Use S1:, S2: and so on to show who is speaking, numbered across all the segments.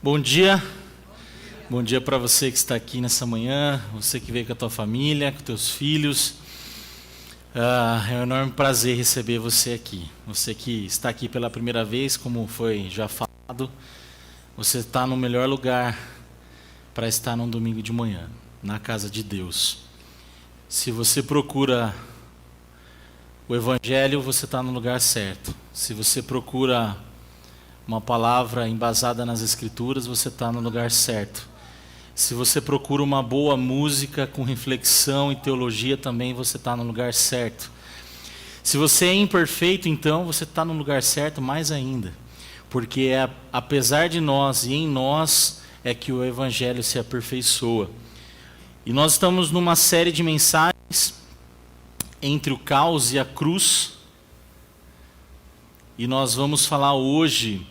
S1: Bom dia. Bom dia para você que está aqui nessa manhã, você que veio com a tua família, com teus filhos. É um enorme prazer receber você aqui. Você que está aqui pela primeira vez, como foi já falado, você está no melhor lugar para estar num domingo de manhã, na casa de Deus. Se você procura o Evangelho, você está no lugar certo. Se você procura uma palavra embasada nas Escrituras, você está no lugar certo. Se você procura uma boa música com reflexão e teologia, também você está no lugar certo. Se você é imperfeito, então você está no lugar certo mais ainda. Porque apesar de nós e em nós é que o Evangelho se aperfeiçoa. E nós estamos numa série de mensagens entre o caos e a cruz. E nós vamos falar hoje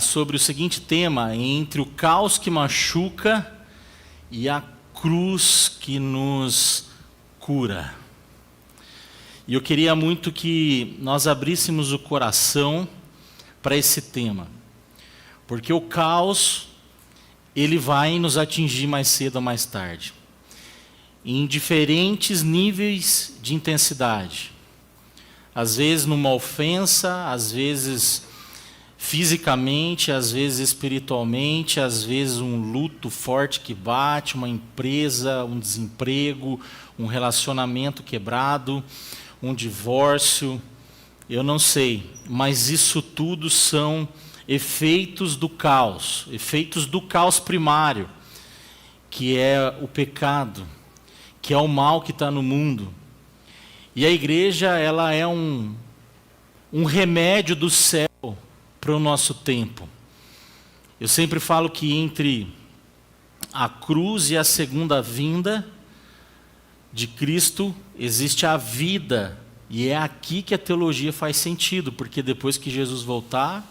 S1: sobre o seguinte tema: entre o caos que machuca e a cruz que nos cura. E eu queria muito que nós abríssemos o coração para esse tema, porque o caos, ele vai nos atingir mais cedo ou mais tarde, em diferentes níveis de intensidade. Às vezes numa ofensa, às vezes fisicamente, às vezes espiritualmente, às vezes um luto forte que bate, uma empresa, um desemprego, um relacionamento quebrado, um divórcio, eu não sei, mas isso tudo são efeitos do caos primário, que é o pecado, que é o mal que está no mundo. E a igreja, ela é um remédio do céu para o nosso tempo. Eu sempre falo que entre a cruz e a segunda vinda de Cristo existe a vida, e é aqui que a teologia faz sentido, porque depois que Jesus voltar,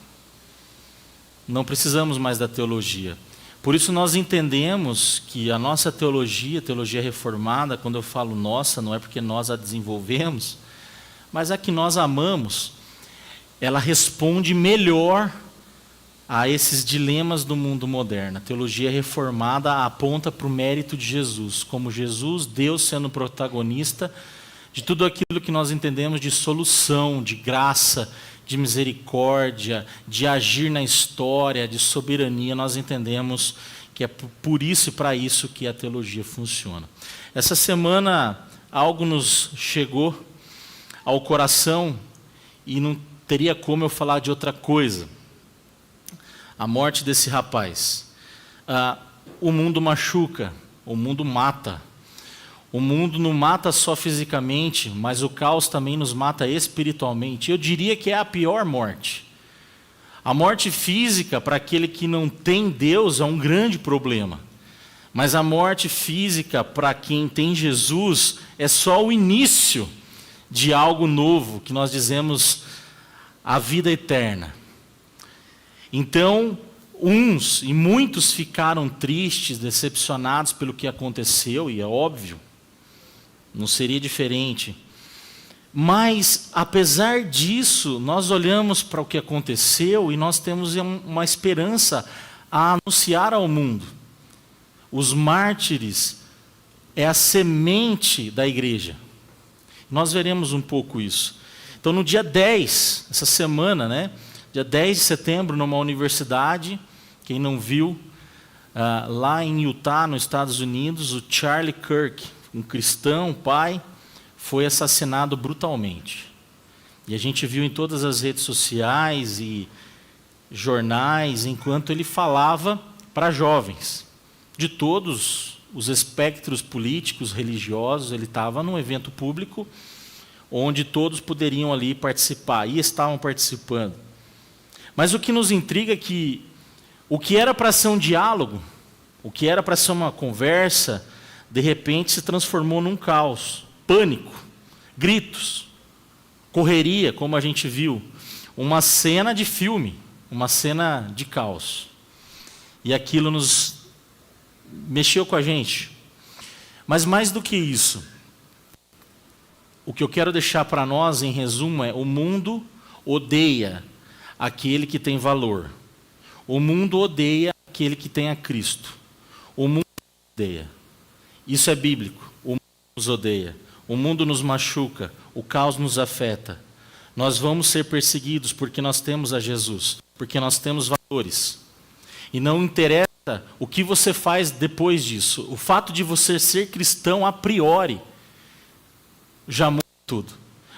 S1: não precisamos mais da teologia. Por isso nós entendemos que a nossa teologia, teologia reformada, quando eu falo nossa, não é porque nós a desenvolvemos, mas a que nós amamos, ela responde melhor a esses dilemas do mundo moderno. A teologia reformada aponta para o mérito de Jesus, como Jesus, Deus sendo protagonista de tudo aquilo que nós entendemos de solução, de graça, de misericórdia, de agir na história, de soberania. Nós entendemos que é por isso e para isso que a teologia funciona. Essa semana algo nos chegou ao coração e não teria como eu falar de outra coisa. A morte desse rapaz. O mundo machuca, o mundo mata. O mundo não mata só fisicamente, mas o caos também nos mata espiritualmente. Eu diria que é a pior morte. A morte física, para aquele que não tem Deus, é um grande problema. Mas a morte física, para quem tem Jesus, é só o início de algo novo, que nós dizemos a vida eterna. Então, uns e muitos ficaram tristes, decepcionados pelo que aconteceu, e é óbvio, não seria diferente. Mas, apesar disso, nós olhamos para o que aconteceu e nós temos uma esperança a anunciar ao mundo. Os mártires é a semente da igreja. Nós veremos um pouco isso. Então, no dia 10, essa semana, dia 10 de setembro, numa universidade, quem não viu, lá em Utah, nos Estados Unidos, o Charlie Kirk, um cristão, pai, foi assassinado brutalmente. E a gente viu em todas as redes sociais e jornais, enquanto ele falava para jovens, de todos os espectros políticos, religiosos. Ele estava num evento público, onde todos poderiam ali participar, e estavam participando. Mas o que nos intriga é que o que era para ser um diálogo, o que era para ser uma conversa, de repente se transformou num caos, pânico, gritos, correria, como a gente viu, uma cena de filme, uma cena de caos. E aquilo nos mexeu com a gente. Mas mais do que isso, o que eu quero deixar para nós, em resumo, é: o mundo odeia aquele que tem valor. O mundo odeia aquele que tem a Cristo. O mundo nos odeia. Isso é bíblico. O mundo nos odeia. O mundo nos machuca. O caos nos afeta. Nós vamos ser perseguidos porque nós temos a Jesus. Porque nós temos valores. E não interessa o que você faz depois disso. O fato de você ser cristão a priori já muda tudo.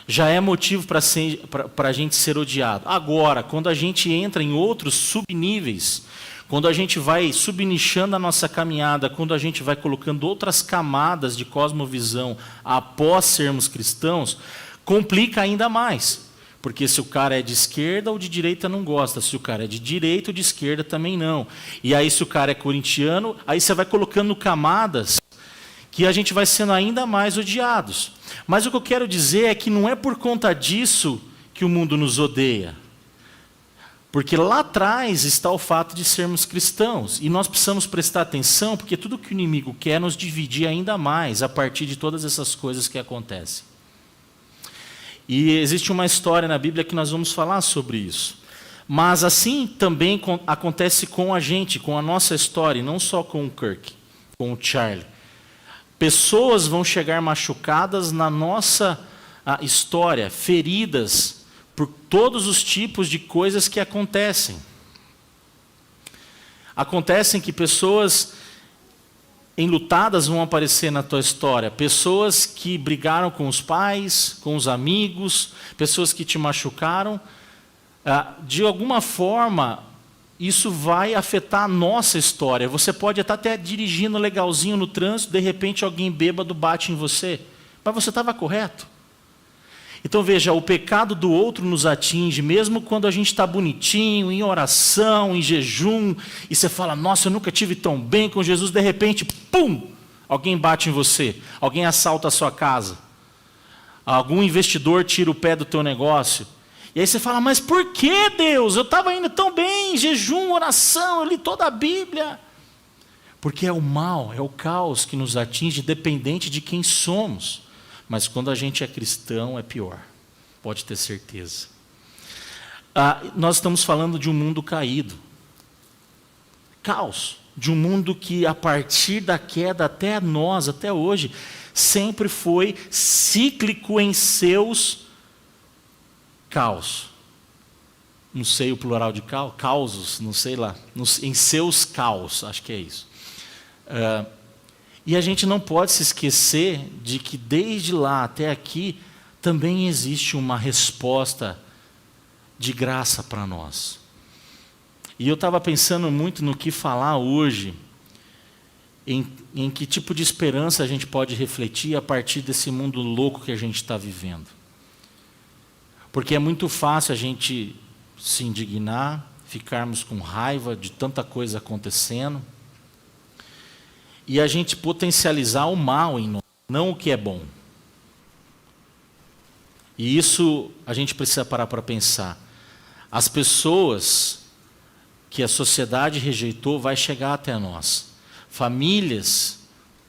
S1: Já é motivo para a gente ser odiado. Agora, quando a gente entra em outros subníveis, quando a gente vai subnichando a nossa caminhada, quando a gente vai colocando outras camadas de cosmovisão após sermos cristãos, complica ainda mais. Porque se o cara é de esquerda ou de direita não gosta. Se o cara é de direita ou de esquerda também não. E aí se o cara é corintiano, aí você vai colocando camadas que a gente vai sendo ainda mais odiados. Mas o que eu quero dizer é que não é por conta disso que o mundo nos odeia. Porque lá atrás está o fato de sermos cristãos. E nós precisamos prestar atenção, porque tudo que o inimigo quer é nos dividir ainda mais a partir de todas essas coisas que acontecem. E existe uma história na Bíblia que nós vamos falar sobre isso. Mas assim também acontece com a gente, com a nossa história, e não só com o Kirk, com o Charlie. Pessoas vão chegar machucadas na nossa história, feridas por todos os tipos de coisas que acontecem. Acontecem que pessoas enlutadas vão aparecer na tua história. Pessoas que brigaram com os pais, com os amigos, pessoas que te machucaram. De alguma forma, isso vai afetar a nossa história. Você pode estar até dirigindo legalzinho no trânsito, de repente alguém bêbado bate em você. Mas você estava correto. Então veja, o pecado do outro nos atinge, mesmo quando a gente está bonitinho, em oração, em jejum, e você fala, nossa, eu nunca tive tão bem com Jesus, de repente, pum, alguém bate em você, alguém assalta a sua casa, algum investidor tira o pé do teu negócio, e aí você fala, mas por que Deus? Eu estava indo tão bem, em jejum, oração, eu li toda a Bíblia. Porque é o mal, é o caos que nos atinge, dependente de quem somos. Mas quando a gente é cristão, é pior. Pode ter certeza. Nós estamos falando de um mundo caído. Caos. De um mundo que, a partir da queda até nós, até hoje, sempre foi cíclico em seus caos. Não sei o plural de caos. Causos, não sei lá. Em seus caos, acho que é isso. E a gente não pode se esquecer de que desde lá até aqui também existe uma resposta de graça para nós. E eu estava pensando muito no que falar hoje, em que tipo de esperança a gente pode refletir a partir desse mundo louco que a gente está vivendo. Porque é muito fácil a gente se indignar, ficarmos com raiva de tanta coisa acontecendo, e a gente potencializar o mal em nós, não o que é bom. E isso a gente precisa parar para pensar. As pessoas que a sociedade rejeitou vai chegar até nós. Famílias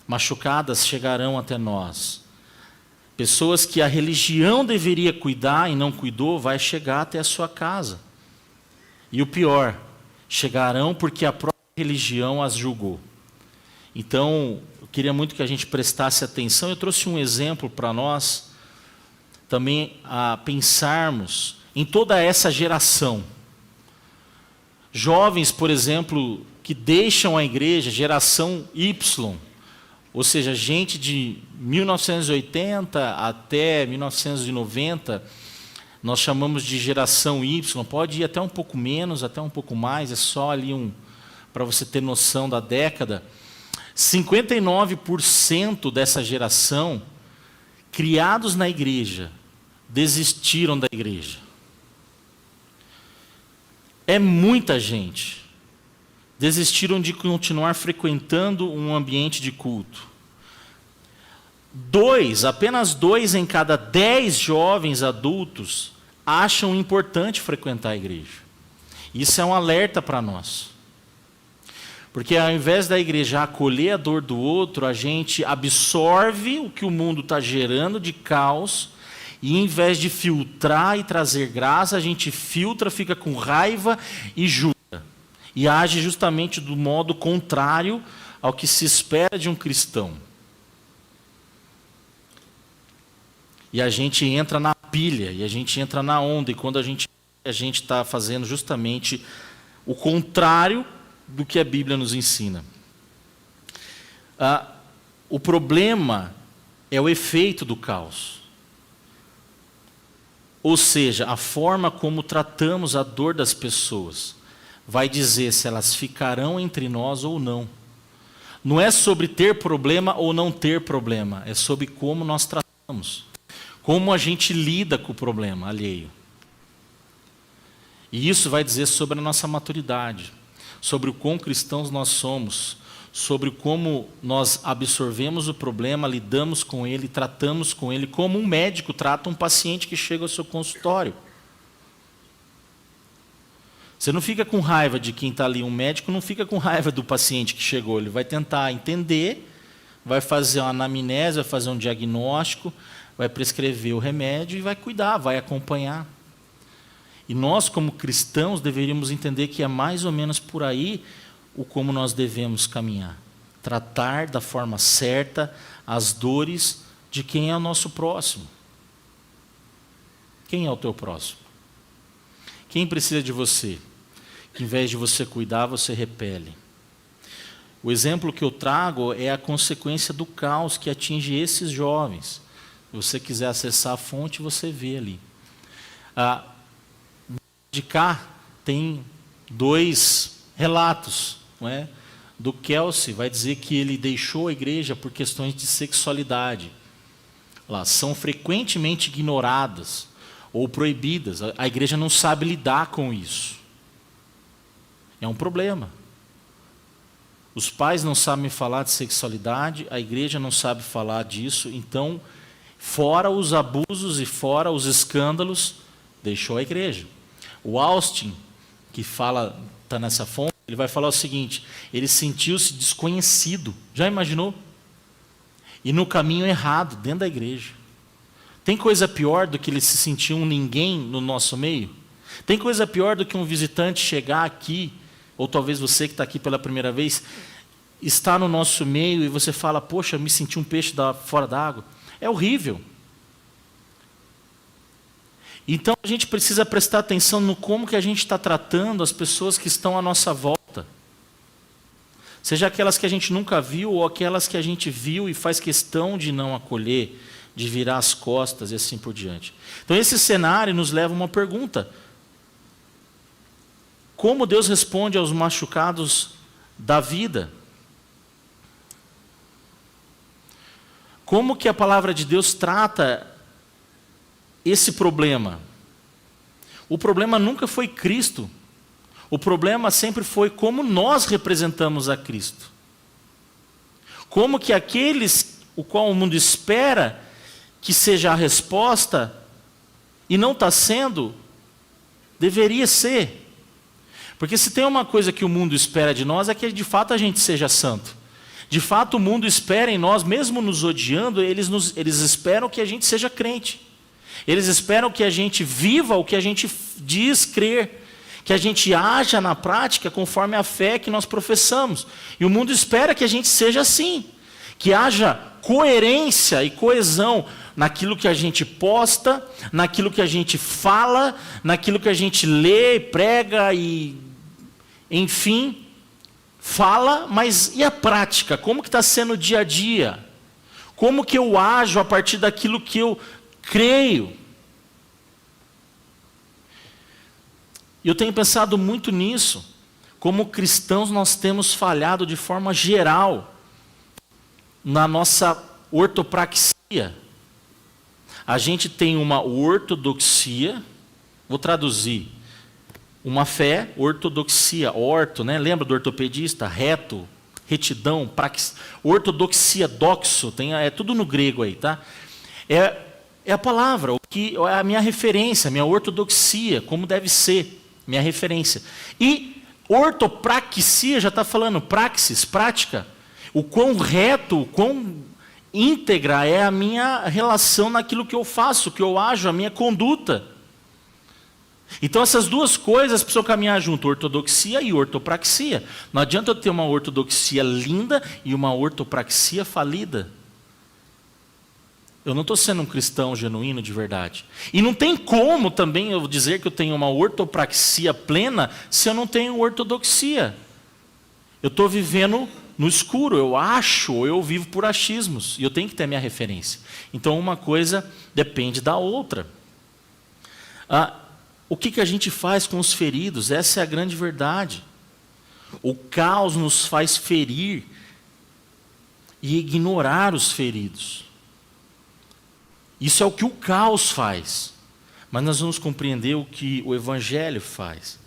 S1: machucadas chegarão até nós. Pessoas que a religião deveria cuidar e não cuidou, vai chegar até a sua casa. E o pior, chegarão porque a própria religião as julgou. Então, eu queria muito que a gente prestasse atenção. Eu trouxe um exemplo para nós, também a pensarmos em toda essa geração. Jovens, por exemplo, que deixam a igreja, geração Y, ou seja, gente de 1980 até 1990, nós chamamos de geração Y, pode ir até um pouco menos, até um pouco mais, é só ali para você ter noção da década. 59% dessa geração, criados na igreja, desistiram da igreja. É muita gente. Desistiram de continuar frequentando um ambiente de culto. Apenas 2 em cada 10 jovens adultos acham importante frequentar a igreja. Isso é um alerta para nós. Porque ao invés da igreja acolher a dor do outro, a gente absorve o que o mundo está gerando de caos, e em vez de filtrar e trazer graça, a gente filtra, fica com raiva e julga. e age justamente do modo contrário ao que se espera de um cristão. E a gente entra na pilha, e a gente entra na onda, e quando a gente está fazendo justamente o contrário do que a Bíblia nos ensina. O problema é o efeito do caos. Ou seja, a forma como tratamos a dor das pessoas vai dizer se elas ficarão entre nós ou não. Não é sobre ter problema ou não ter problema, é sobre como nós tratamos, como a gente lida com o problema alheio. E isso vai dizer sobre a nossa maturidade, sobre o quão cristãos nós somos, sobre como nós absorvemos o problema, lidamos com ele, tratamos com ele, como um médico trata um paciente que chega ao seu consultório. Você não fica com raiva de quem está ali, um médico não fica com raiva do paciente que chegou, ele vai tentar entender, vai fazer uma anamnese, vai fazer um diagnóstico, vai prescrever o remédio e vai cuidar, vai acompanhar. E nós, como cristãos, deveríamos entender que é mais ou menos por aí o como nós devemos caminhar. Tratar da forma certa as dores de quem é o nosso próximo. Quem é o teu próximo? Quem precisa de você? Que em vez de você cuidar, você repele. O exemplo que eu trago é a consequência do caos que atinge esses jovens. Se você quiser acessar a fonte, você vê ali. De cá tem 2 relatos, não é? Do Kelsey, vai dizer que ele deixou a igreja por questões de sexualidade. Lá, são frequentemente ignoradas ou proibidas. A igreja não sabe lidar com isso. É um problema. Os pais não sabem falar de sexualidade, a igreja não sabe falar disso, então, fora os abusos e fora os escândalos, deixou a igreja. O Austin, que fala, está nessa fonte, ele vai falar o seguinte: ele sentiu-se desconhecido. Já imaginou? E no caminho errado, dentro da igreja. Tem coisa pior do que ele se sentir um ninguém no nosso meio? Tem coisa pior do que um visitante chegar aqui, ou talvez você que está aqui pela primeira vez, está no nosso meio e você fala: poxa, me senti um peixe fora d'água. É horrível. Então a gente precisa prestar atenção no como que a gente está tratando as pessoas que estão à nossa volta. Seja aquelas que a gente nunca viu ou aquelas que a gente viu e faz questão de não acolher, de virar as costas e assim por diante. Então esse cenário nos leva a uma pergunta: como Deus responde aos machucados da vida? Como que a palavra de Deus trata esse problema? O problema nunca foi Cristo. O problema sempre foi como nós representamos a Cristo. Como que aqueles o qual o mundo espera que seja a resposta e não está sendo, deveria ser. Porque se tem uma coisa que o mundo espera de nós é que de fato a gente seja santo. De fato o mundo espera em nós, mesmo nos odiando, eles esperam que a gente seja crente. Eles esperam que a gente viva o que a gente diz crer, que a gente haja na prática conforme a fé que nós professamos. E o mundo espera que a gente seja assim, que haja coerência e coesão naquilo que a gente posta, naquilo que a gente fala, naquilo que a gente lê, prega e, enfim, fala, mas e a prática? Como que está sendo o dia a dia? Como que eu ajo a partir daquilo que eu creio? E eu tenho pensado muito nisso. Como cristãos nós temos falhado de forma geral na nossa ortopraxia. A gente tem uma ortodoxia, vou traduzir, uma fé, ortodoxia, orto, né? Lembra do ortopedista? Reto, retidão, ortodoxia, doxo, é tudo no grego aí, tá? É a palavra, é a minha referência, a minha ortodoxia, como deve ser, minha referência. E ortopraxia já está falando, praxis, prática. O quão reto, o quão íntegra é a minha relação naquilo que eu faço, que eu ajo, a minha conduta. Então essas duas coisas precisam caminhar junto, ortodoxia e ortopraxia. Não adianta eu ter uma ortodoxia linda e uma ortopraxia falida. Eu não estou sendo um cristão genuíno de verdade. E não tem como também eu dizer que eu tenho uma ortopraxia plena se eu não tenho ortodoxia. Eu estou vivendo no escuro, eu acho, ou eu vivo por achismos. E eu tenho que ter minha referência. Então uma coisa depende da outra. O que a gente faz com os feridos? Essa é a grande verdade. O caos nos faz ferir e ignorar os feridos. Isso é o que o caos faz. Mas nós vamos compreender o que o Evangelho faz.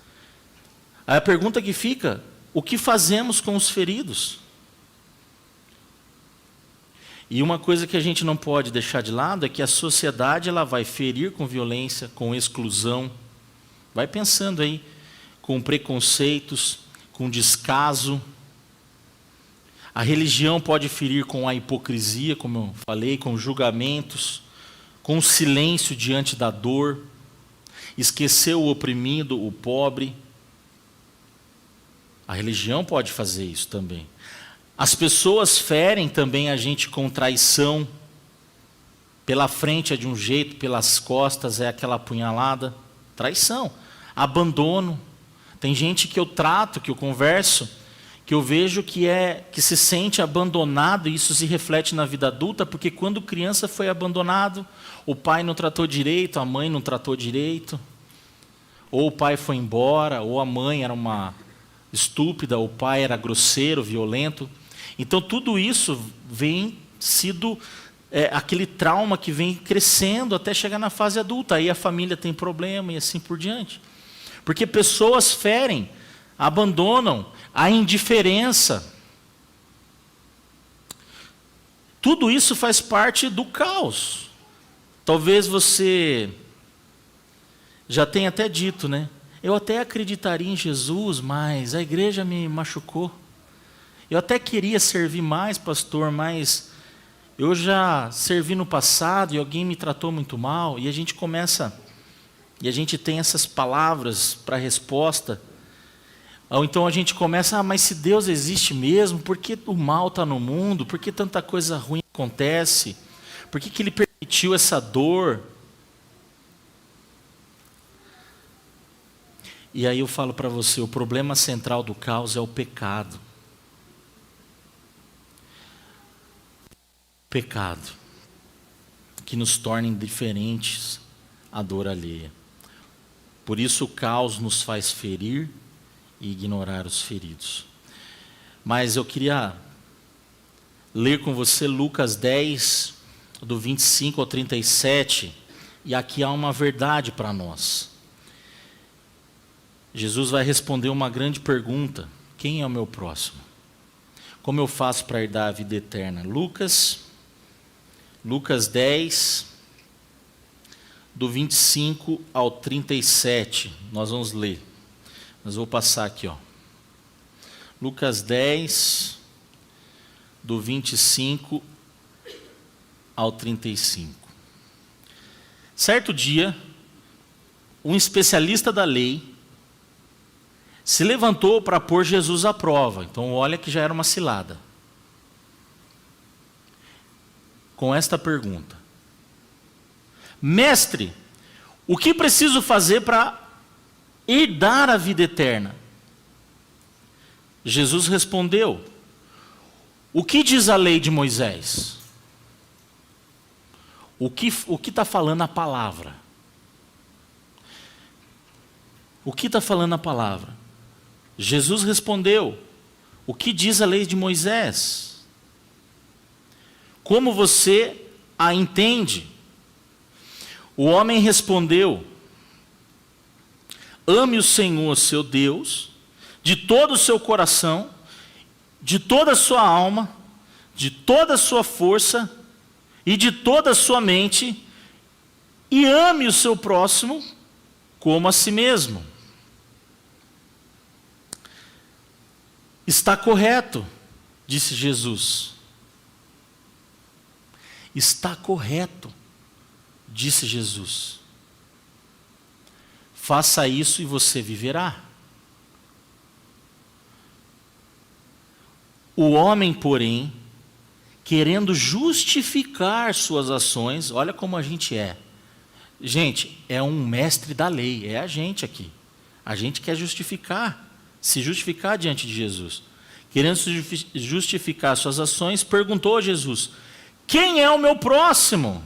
S1: Aí a pergunta que fica: o que fazemos com os feridos? E uma coisa que a gente não pode deixar de lado é que a sociedade ela vai ferir com violência, com exclusão. Vai pensando aí, com preconceitos, com descaso. A religião pode ferir com a hipocrisia, como eu falei, com julgamentos, com o silêncio diante da dor, esquecer o oprimido, o pobre. A religião pode fazer isso também. As pessoas ferem também a gente com traição. Pela frente é de um jeito, pelas costas é aquela apunhalada. Traição, abandono. Tem gente que eu trato, que eu converso, que eu vejo que se sente abandonado, e isso se reflete na vida adulta, porque quando criança foi abandonado, o pai não tratou direito, a mãe não tratou direito, ou o pai foi embora, ou a mãe era uma estúpida, o pai era grosseiro, violento. Então tudo isso vem sido aquele trauma que vem crescendo até chegar na fase adulta. Aí a família tem problema e assim por diante. Porque pessoas ferem, abandonam, a indiferença. Tudo isso faz parte do caos. Talvez você já tenha até dito, né? Eu até acreditaria em Jesus, mas a igreja me machucou. Eu até queria servir mais, pastor, mas eu já servi no passado e alguém me tratou muito mal. E a gente começa, e a gente tem essas palavras para resposta. Ou então a gente começa, mas se Deus existe mesmo, por que o mal está no mundo? Por que tanta coisa ruim acontece? Por que Ele permitiu essa dor? E aí eu falo para você, o problema central do caos é o pecado. Pecado, que nos torna indiferentes à dor alheia. Por isso o caos nos faz ferir e ignorar os feridos. Mas eu queria ler com você Lucas 10, do 25 ao 37, e aqui há uma verdade para nós. Jesus vai responder uma grande pergunta: quem é o meu próximo? Como eu faço para herdar a vida eterna? Lucas 10, do 25 ao 37, nós vamos ler. Mas vou passar aqui, ó. Lucas 10, do 25 ao 35. Certo dia, um especialista da lei se levantou para pôr Jesus à prova. Então, olha que já era uma cilada. Com esta pergunta: Mestre, o que preciso fazer para herdar a vida eterna? Jesus respondeu: o que diz a lei de Moisés? O que está falando a palavra? O que está falando a palavra? Jesus respondeu: o que diz a lei de Moisés? Como você a entende? O homem respondeu: ame o Senhor seu Deus de todo o seu coração, de toda a sua alma, de toda a sua força e de toda a sua mente, e ame o seu próximo como a si mesmo. Está correto, disse Jesus. Está correto, disse Jesus. faça isso e você viverá. O homem, porém, querendo justificar suas ações, olha como a gente é. Gente, é um mestre da lei, é a gente aqui. A gente quer justificar, se justificar diante de Jesus. Querendo justificar suas ações, perguntou a Jesus: quem é o meu próximo?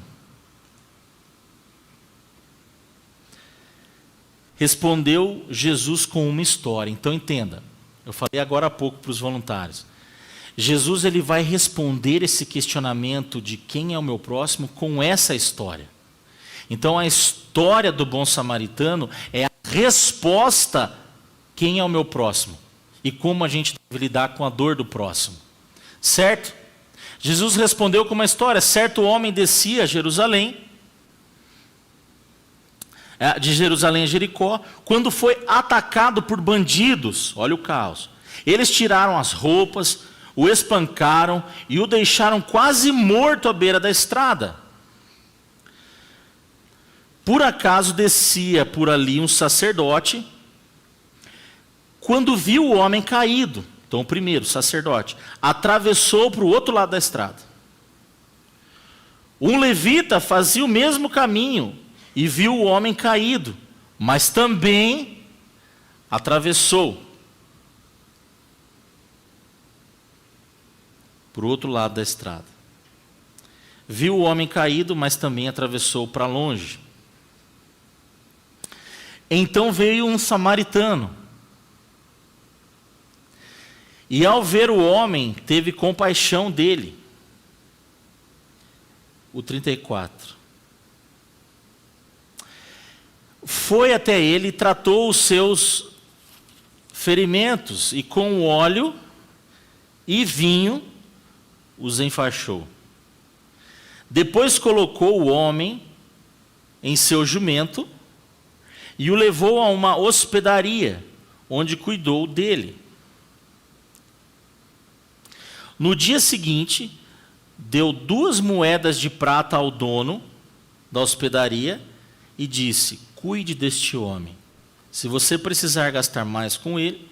S1: Respondeu Jesus com uma história. Então entenda, eu falei agora há pouco para os voluntários. Jesus ele vai responder esse questionamento de quem é o meu próximo com essa história. Então a história do bom samaritano é a resposta quem é o meu próximo e como a gente deve lidar com a dor do próximo. Certo? Jesus respondeu com uma história. Certo homem descia a Jerusalém, de Jerusalém a Jericó, quando foi atacado por bandidos. Olha o caos. Eles tiraram as roupas, o espancaram e o deixaram quase morto à beira da estrada. Por acaso descia por ali um sacerdote, quando viu o homem caído, então o primeiro, o sacerdote, atravessou para o outro lado da estrada. Um levita fazia o mesmo caminho e viu o homem caído, mas também atravessou para o outro lado da estrada. Viu o homem caído, mas também atravessou para longe. Então veio um samaritano, e ao ver o homem, teve compaixão dele. O 34. Foi até ele e tratou os seus ferimentos, e com óleo e vinho os enfaixou. Depois colocou o homem em seu jumento e o levou a uma hospedaria, onde cuidou dele. No dia seguinte, deu 2 moedas de prata ao dono da hospedaria e disse: cuide deste homem. Se você precisar gastar mais com ele,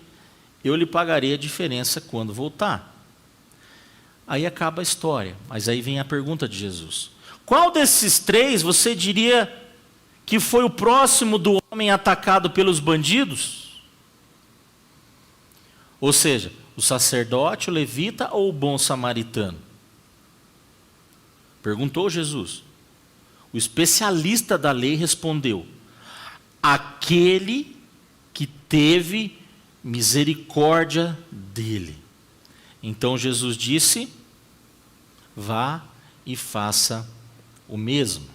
S1: eu lhe pagarei a diferença quando voltar. Aí acaba a história, mas aí vem a pergunta de Jesus: qual desses 3 você diria que foi o próximo do homem atacado pelos bandidos? Ou seja, o sacerdote, o levita ou o bom samaritano? Perguntou Jesus. O especialista da lei respondeu: aquele que teve misericórdia dele. Então Jesus disse: vá e faça o mesmo.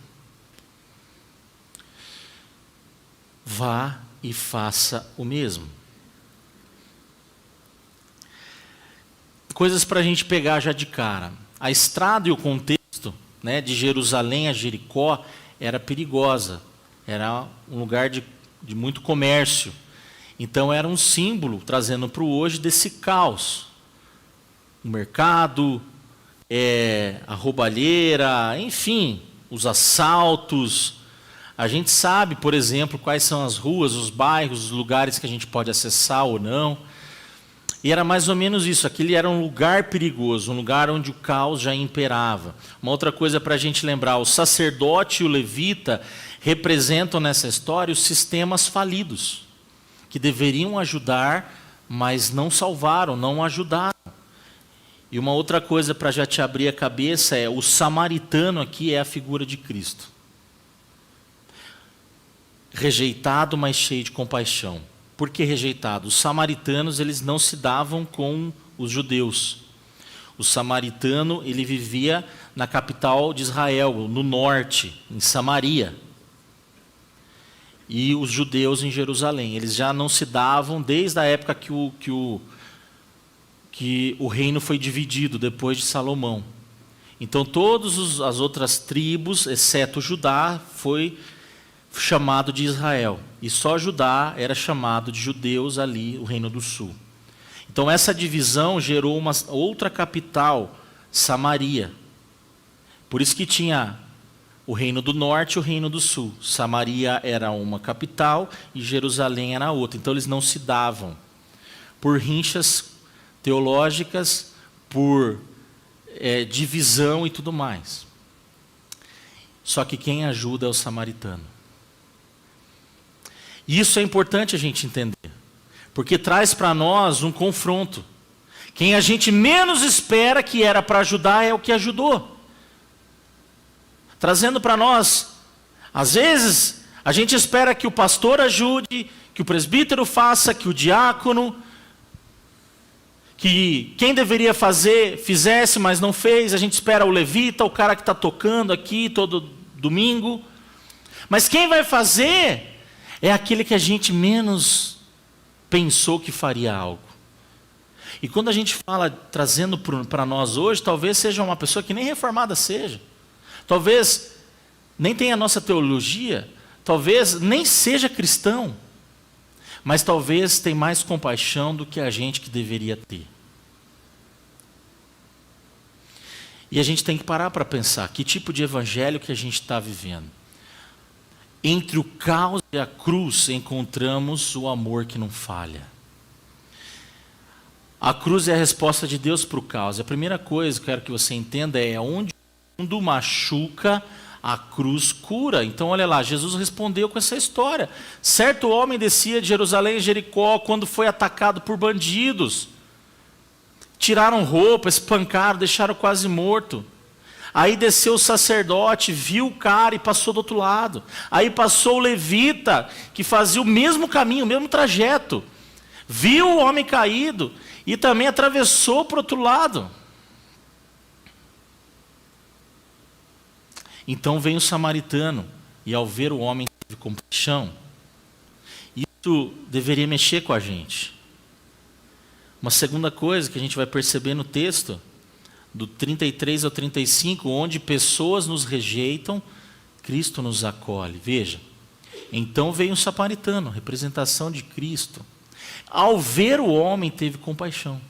S1: Vá e faça o mesmo. Coisas para a gente pegar já de cara. A estrada e o contexto, né, de Jerusalém a Jericó era perigosa. Era um lugar de muito comércio. Então era um símbolo, trazendo para o hoje, desse caos. O mercado, a roubalheira, enfim, os assaltos. A gente sabe, por exemplo, quais são as ruas, os bairros, os lugares que a gente pode acessar ou não. E era mais ou menos isso. Aquele era um lugar perigoso, um lugar onde o caos já imperava. Uma outra coisa para a gente lembrar: o sacerdote e o levita representam nessa história os sistemas falidos, que deveriam ajudar, mas não salvaram, não ajudaram. E uma outra coisa para já te abrir a cabeça é: o samaritano aqui é a figura de Cristo. Rejeitado, mas cheio de compaixão. Por que rejeitado? Os samaritanos, eles não se davam com os judeus. O samaritano, ele vivia na capital de Israel, no norte, em Samaria. E os judeus em Jerusalém. Eles já não se davam desde a época que o reino foi dividido, depois de Salomão. Então todas as outras tribos, exceto Judá, foi chamado de Israel. E só Judá era chamado de judeus ali, o Reino do Sul. Então essa divisão gerou uma outra capital, Samaria. Por isso que tinha o reino do norte e o reino do sul. Samaria era uma capital e Jerusalém era outra. Então eles não se davam por rinchas teológicas, por divisão e tudo mais. Só que quem ajuda é o samaritano. E isso é importante a gente entender, porque traz para nós um confronto. Quem a gente menos espera que era para ajudar é o que ajudou. Trazendo para nós, às vezes, a gente espera que o pastor ajude, que o presbítero faça, que o diácono, que quem deveria fazer, fizesse, mas não fez. A gente espera o levita, o cara que está tocando aqui todo domingo. Mas quem vai fazer é aquele que a gente menos pensou que faria algo. E quando a gente fala, trazendo para nós hoje, talvez seja uma pessoa que nem reformada seja. Talvez nem tenha a nossa teologia, talvez nem seja cristão, mas talvez tenha mais compaixão do que a gente que deveria ter. E a gente tem que parar para pensar, que tipo de evangelho que a gente está vivendo? Entre o caos e a cruz encontramos o amor que não falha. A cruz é a resposta de Deus para o caos. A primeira coisa que eu quero que você entenda é onde o mundo machuca, a cruz cura. Então olha lá, Jesus respondeu com essa história. Certo homem descia de Jerusalém e Jericó quando foi atacado por bandidos. Tiraram roupa, espancaram, deixaram quase morto. Aí desceu o sacerdote, viu o cara e passou do outro lado. Aí passou o levita, que fazia o mesmo caminho, o mesmo trajeto. Viu o homem caído e também atravessou para o outro lado. Então vem o samaritano e ao ver o homem teve compaixão. Isso deveria mexer com a gente. Uma segunda coisa que a gente vai perceber no texto, do 33 ao 35, onde pessoas nos rejeitam, Cristo nos acolhe. Veja, então veio um samaritano, representação de Cristo. Ao ver o homem, teve compaixão.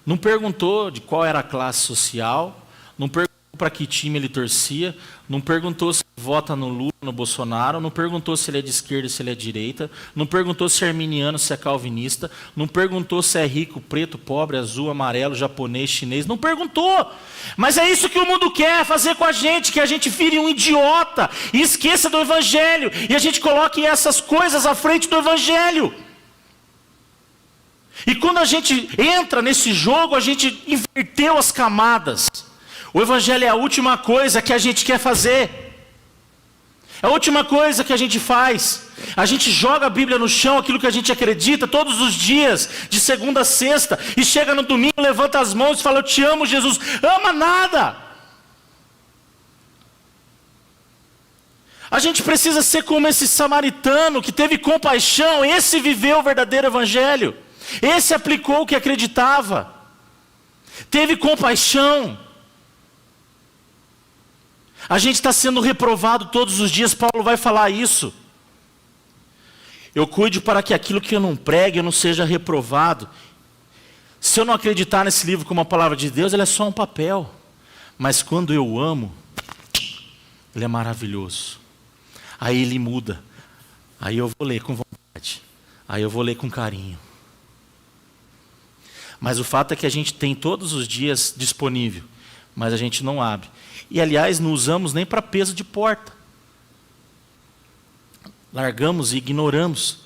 S1: Não perguntou de qual era a classe social, não perguntou para que time ele torcia, não perguntou se vota no Lula, no Bolsonaro, não perguntou se ele é de esquerda, se ele é de direita, não perguntou se é arminiano, se é calvinista, não perguntou se é rico, preto, pobre, azul, amarelo, japonês, chinês, não perguntou. Mas é isso que o mundo quer fazer com a gente, que a gente vire um idiota e esqueça do evangelho, e a gente coloque essas coisas à frente do evangelho. E quando a gente entra nesse jogo, a gente inverteu as camadas. O evangelho é a última coisa que a gente quer fazer. É a última coisa que a gente faz. A gente joga a Bíblia no chão, aquilo que a gente acredita, todos os dias, de segunda a sexta, e chega no domingo, levanta as mãos e fala: eu te amo, Jesus. Ama nada. A gente precisa ser como esse samaritano que teve compaixão. Esse viveu o verdadeiro evangelho. Esse aplicou o que acreditava. Teve compaixão. A gente está sendo reprovado todos os dias. Paulo vai falar isso. Eu cuido para que aquilo que eu não pregue, eu não seja reprovado. Se eu não acreditar nesse livro como a palavra de Deus, ele é só um papel. Mas quando eu amo, ele é maravilhoso. Aí ele muda. Aí eu vou ler com vontade. Aí eu vou ler com carinho. Mas o fato é que a gente tem todos os dias disponível, mas a gente não abre. E aliás, não usamos nem para peso de porta. Largamos e ignoramos.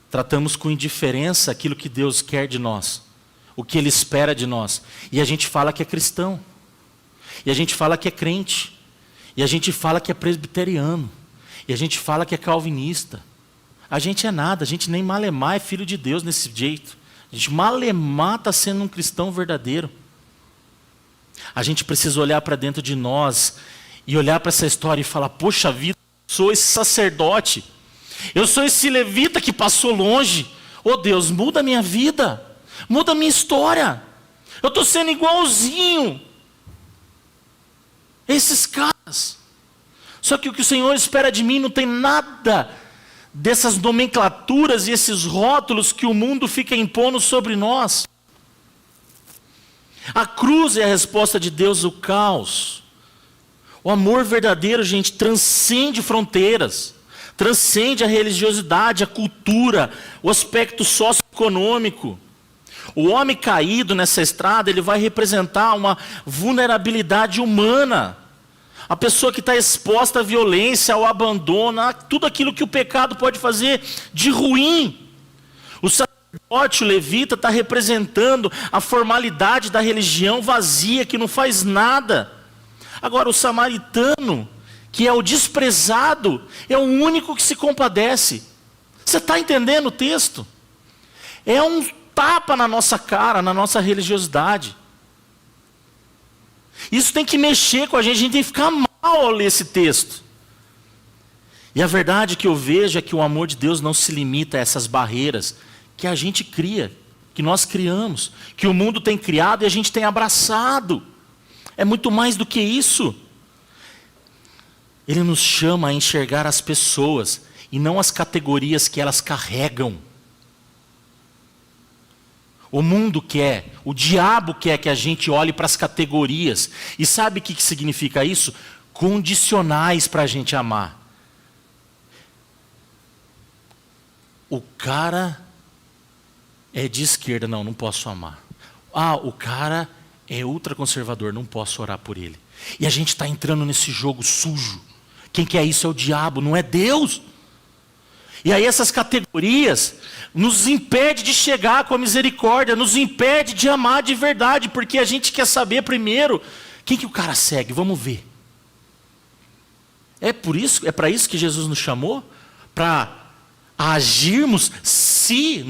S1: Tratamos com indiferença aquilo que Deus quer de nós, o que Ele espera de nós. E a gente fala que é cristão. E a gente fala que é crente. E a gente fala que é presbiteriano. E a gente fala que é calvinista. A gente é nada, a gente nem malemar é filho de Deus nesse jeito. A gente malemar está sendo um cristão verdadeiro. A gente precisa olhar para dentro de nós e olhar para essa história e falar: poxa vida, eu sou esse sacerdote, eu sou esse levita que passou longe. Oh Deus, muda a minha vida, muda a minha história. Eu estou sendo igualzinho esses caras. Só que o que o Senhor espera de mim não tem nada dessas nomenclaturas e esses rótulos que o mundo fica impondo sobre nós. A cruz é a resposta de Deus ao caos. O amor verdadeiro, gente, transcende fronteiras, transcende a religiosidade, a cultura, o aspecto socioeconômico. O homem caído nessa estrada, ele vai representar uma vulnerabilidade humana. A pessoa que está exposta à violência, ao abandono, a tudo aquilo que o pecado pode fazer de ruim. O sacerdote, o levita, está representando a formalidade da religião vazia, que não faz nada. Agora, o samaritano, que é o desprezado, é o único que se compadece. Você está entendendo o texto? É um tapa na nossa cara, na nossa religiosidade. Isso tem que mexer com a gente tem que ficar mal ao ler esse texto. E a verdade que eu vejo é que o amor de Deus não se limita a essas barreiras que a gente cria, que nós criamos, que o mundo tem criado e a gente tem abraçado. É muito mais do que isso. Ele nos chama a enxergar as pessoas e não as categorias que elas carregam. O mundo quer, o diabo quer que a gente olhe para as categorias. E sabe o que significa isso? Condicionais para a gente amar. O cara é de esquerda, não posso amar. O cara é ultraconservador, não posso orar por ele. E a gente está entrando nesse jogo sujo. Quem quer isso é o diabo, não é Deus. E aí essas categorias nos impede de chegar com a misericórdia, nos impede de amar de verdade, porque a gente quer saber primeiro quem que o cara segue, vamos ver. É para isso que Jesus nos chamou, para agirmos se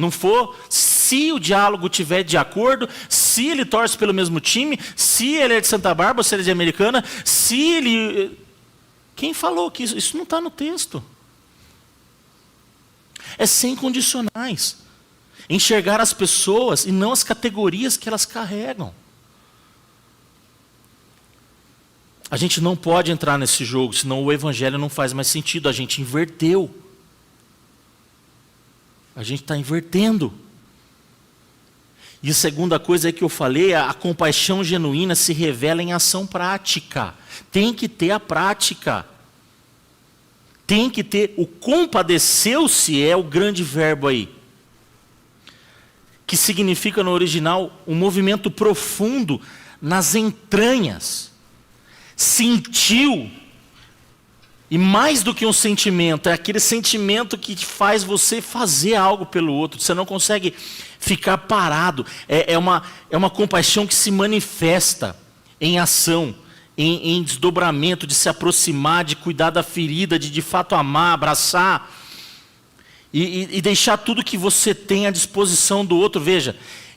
S1: o diálogo estiver de acordo, se ele torce pelo mesmo time, se ele é de Santa Bárbara, se ele é de Americana, se ele... Quem falou que isso não está no texto? É sem condicionais. Enxergar as pessoas e não as categorias que elas carregam. A gente não pode entrar nesse jogo, senão o evangelho não faz mais sentido. A gente inverteu. A gente está invertendo. E a segunda coisa é que eu falei, a compaixão genuína se revela em ação prática. Tem que ter a prática. Tem que ter, o compadeceu-se é o grande verbo aí. Que significa no original um movimento profundo nas entranhas. Sentiu. E mais do que um sentimento, é aquele sentimento que faz você fazer algo pelo outro. Você não consegue ficar parado. É uma compaixão que se manifesta em ação. Em desdobramento, de se aproximar, de cuidar da ferida, de fato amar, abraçar e deixar tudo que você tem à disposição do outro. Veja,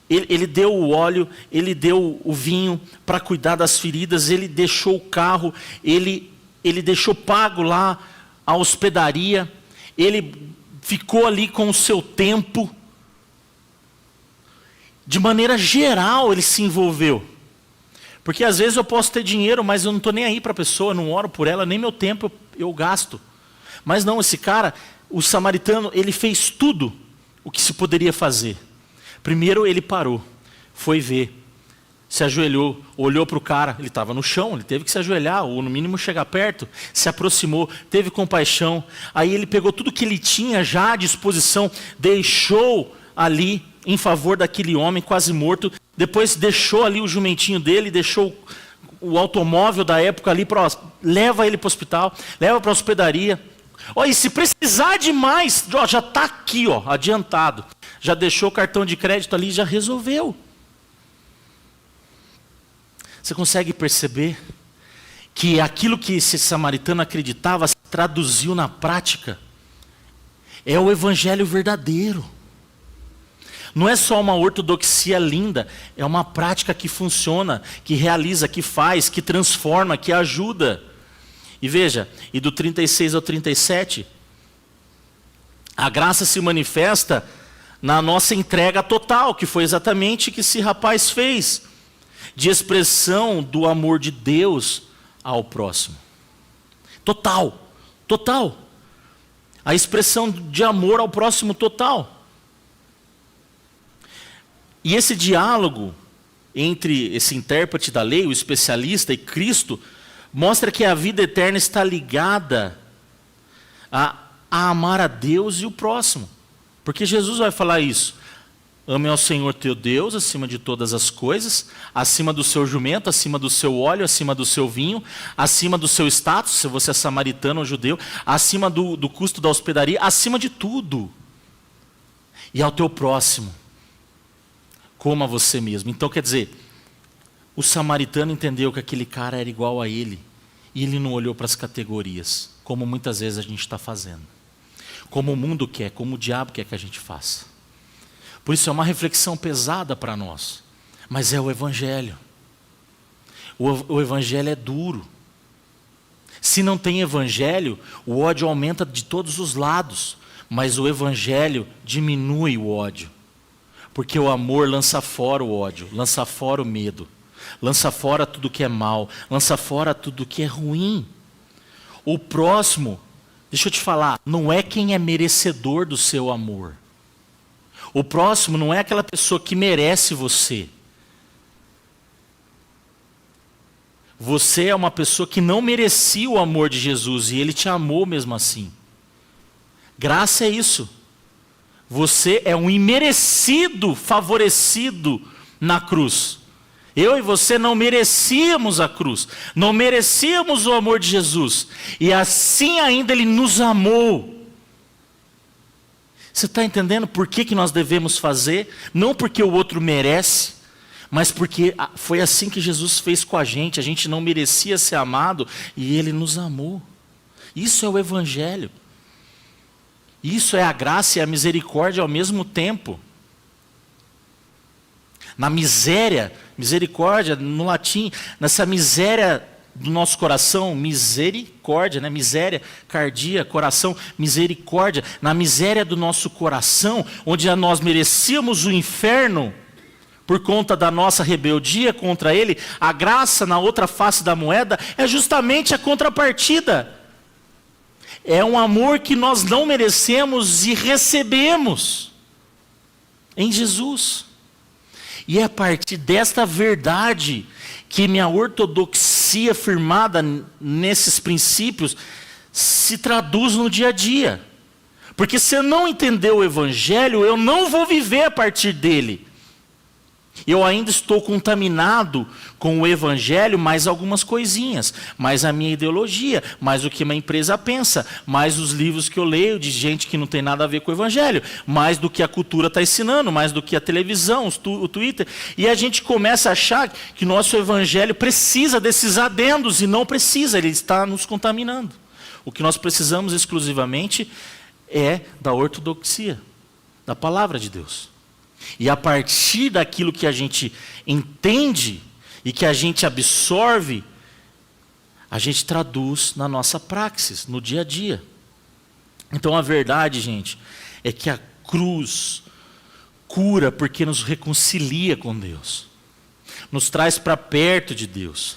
S1: ele deu o óleo, ele deu o vinho para cuidar das feridas, ele deixou o carro, ele deixou pago lá a hospedaria, ele ficou ali com o seu tempo. De maneira geral ele se envolveu. Porque às vezes eu posso ter dinheiro, mas eu não estou nem aí para a pessoa, não oro por ela, nem meu tempo eu gasto. Mas não, esse cara, o samaritano, ele fez tudo o que se poderia fazer. Primeiro ele parou, foi ver, se ajoelhou, olhou para o cara, ele estava no chão, ele teve que se ajoelhar, ou no mínimo chegar perto, se aproximou, teve compaixão. Aí ele pegou tudo que ele tinha já à disposição, deixou ali em favor daquele homem quase morto. Depois deixou ali o jumentinho dele, deixou o automóvel da época ali, leva ele para o hospital, leva para a hospedaria. E se precisar de mais, já está aqui, adiantado. Já deixou o cartão de crédito ali, já resolveu. Você consegue perceber que aquilo que esse samaritano acreditava se traduziu na prática? É o evangelho verdadeiro. Não é só uma ortodoxia linda, é uma prática que funciona, que realiza, que faz, que transforma, que ajuda. E veja, e do 36 ao 37, a graça se manifesta na nossa entrega total, que foi exatamente o que esse rapaz fez, de expressão do amor de Deus ao próximo. Total, total. A expressão de amor ao próximo total. E esse diálogo entre esse intérprete da lei, o especialista, e Cristo, mostra que a vida eterna está ligada a amar a Deus e o próximo. Porque Jesus vai falar isso. Ame ao Senhor teu Deus acima de todas as coisas, acima do seu jumento, acima do seu óleo, acima do seu vinho, acima do seu status, se você é samaritano ou judeu, acima do custo da hospedaria, acima de tudo. E ao teu próximo, como a você mesmo. Então quer dizer, o samaritano entendeu que aquele cara era igual a ele, e ele não olhou para as categorias, como muitas vezes a gente está fazendo. Como o mundo quer, como o diabo quer que a gente faça. Por isso é uma reflexão pesada para nós. Mas é o Evangelho. O Evangelho é duro. Se não tem Evangelho, o ódio aumenta de todos os lados. Mas o Evangelho diminui o ódio. Porque o amor lança fora o ódio, lança fora o medo. Lança fora tudo que é mal, lança fora tudo que é ruim. O próximo, deixa eu te falar, não é quem é merecedor do seu amor. O próximo não é aquela pessoa que merece você. Você é uma pessoa que não merecia o amor de Jesus e Ele te amou mesmo assim. Graça é isso. Você é um imerecido, favorecido na cruz. Eu e você não merecíamos a cruz, não merecíamos o amor de Jesus. E assim ainda Ele nos amou. Você está entendendo por que nós devemos fazer? Não porque o outro merece, mas porque foi assim que Jesus fez com a gente não merecia ser amado e Ele nos amou. Isso é o Evangelho. Isso é a graça e a misericórdia ao mesmo tempo. Na miséria, misericórdia no latim, nessa miséria do nosso coração, misericórdia, né? Miséria, cardia, coração, misericórdia. Na miséria do nosso coração, onde nós merecíamos o inferno por conta da nossa rebeldia contra Ele, a graça na outra face da moeda é justamente a contrapartida. É um amor que nós não merecemos e recebemos em Jesus. E é a partir desta verdade que minha ortodoxia firmada nesses princípios se traduz no dia a dia. Porque se eu não entender o Evangelho, eu não vou viver a partir dele. Eu ainda estou contaminado com o Evangelho, mais algumas coisinhas, mais a minha ideologia, mais o que uma empresa pensa, mais os livros que eu leio de gente que não tem nada a ver com o Evangelho, mais do que a cultura está ensinando, mais do que a televisão, o Twitter. E a gente começa a achar que nosso Evangelho precisa desses adendos, e não precisa, ele está nos contaminando. O que nós precisamos exclusivamente é da ortodoxia, da palavra de Deus. E a partir daquilo que a gente entende e que a gente absorve, a gente traduz na nossa praxis, no dia a dia. Então a verdade, gente, é que a cruz cura porque nos reconcilia com Deus, nos traz para perto de Deus.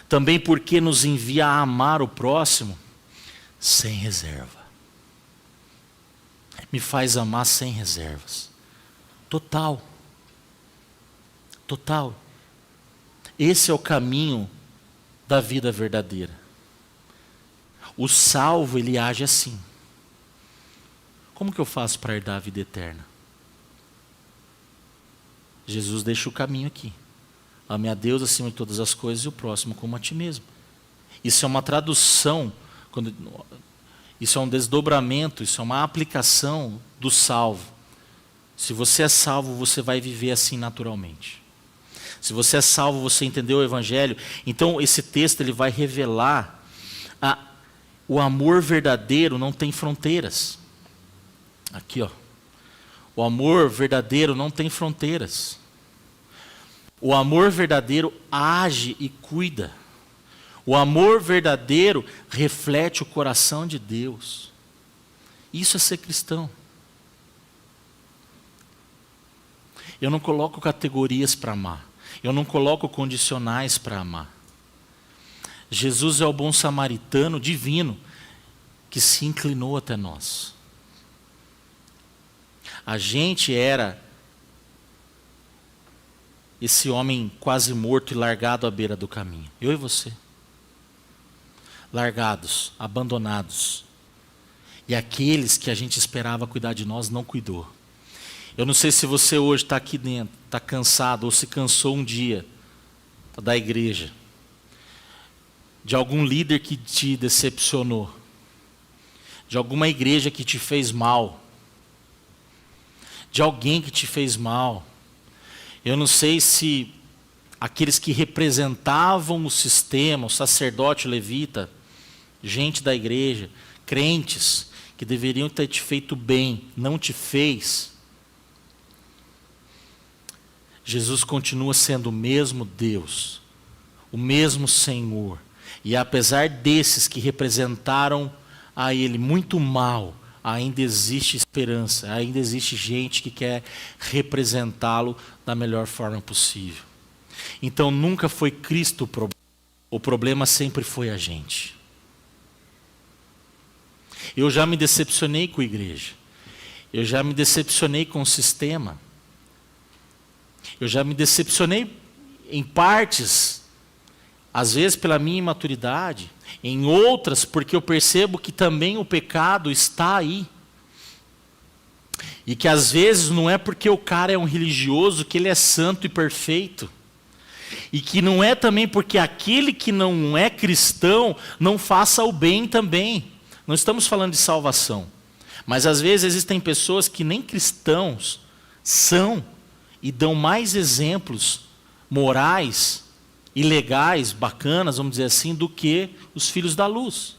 S1: Também porque nos envia a amar o próximo sem reserva. Me faz amar sem reservas. Total. Total. Esse é o caminho da vida verdadeira. O salvo, ele age assim. Como que eu faço para herdar a vida eterna? Jesus deixa o caminho aqui. Ame a Deus acima de todas as coisas e o próximo como a ti mesmo. Isso é uma tradução, isso é um desdobramento, isso é uma aplicação do salvo. Se você é salvo, você vai viver assim naturalmente. Se você é salvo, você entendeu o Evangelho. Então esse texto ele vai revelar o amor verdadeiro não tem fronteiras. Aqui, ó. O amor verdadeiro não tem fronteiras. O amor verdadeiro age e cuida. O amor verdadeiro reflete o coração de Deus. Isso é ser cristão. Eu não coloco categorias para amar. Eu não coloco condicionais para amar. Jesus é o bom samaritano divino que se inclinou até nós. esse homem quase morto e largado à beira do caminho. Eu e você. Largados, abandonados. E aqueles que a gente esperava cuidar de nós não cuidou. Eu não sei se você hoje está aqui dentro, está cansado ou se cansou um dia da igreja, de algum líder que te decepcionou, de alguma igreja que te fez mal, de alguém que te fez mal. Eu não sei se aqueles que representavam o sistema, o sacerdote, o levita, gente da igreja, crentes, que deveriam ter te feito bem, não te fez. Jesus continua sendo o mesmo Deus, o mesmo Senhor. E apesar desses que representaram a Ele muito mal, ainda existe esperança, ainda existe gente que quer representá-lo da melhor forma possível. Então nunca foi Cristo o problema sempre foi a gente. Eu já me decepcionei com a igreja, eu já me decepcionei com o sistema, eu já me decepcionei em partes, às vezes pela minha imaturidade, em outras porque eu percebo que também o pecado está aí. E que às vezes não é porque o cara é um religioso que ele é santo e perfeito. E que não é também porque aquele que não é cristão não faça o bem também. Não estamos falando de salvação. Mas às vezes existem pessoas que nem cristãos são e dão mais exemplos morais e legais, bacanas, vamos dizer assim, do que os filhos da luz.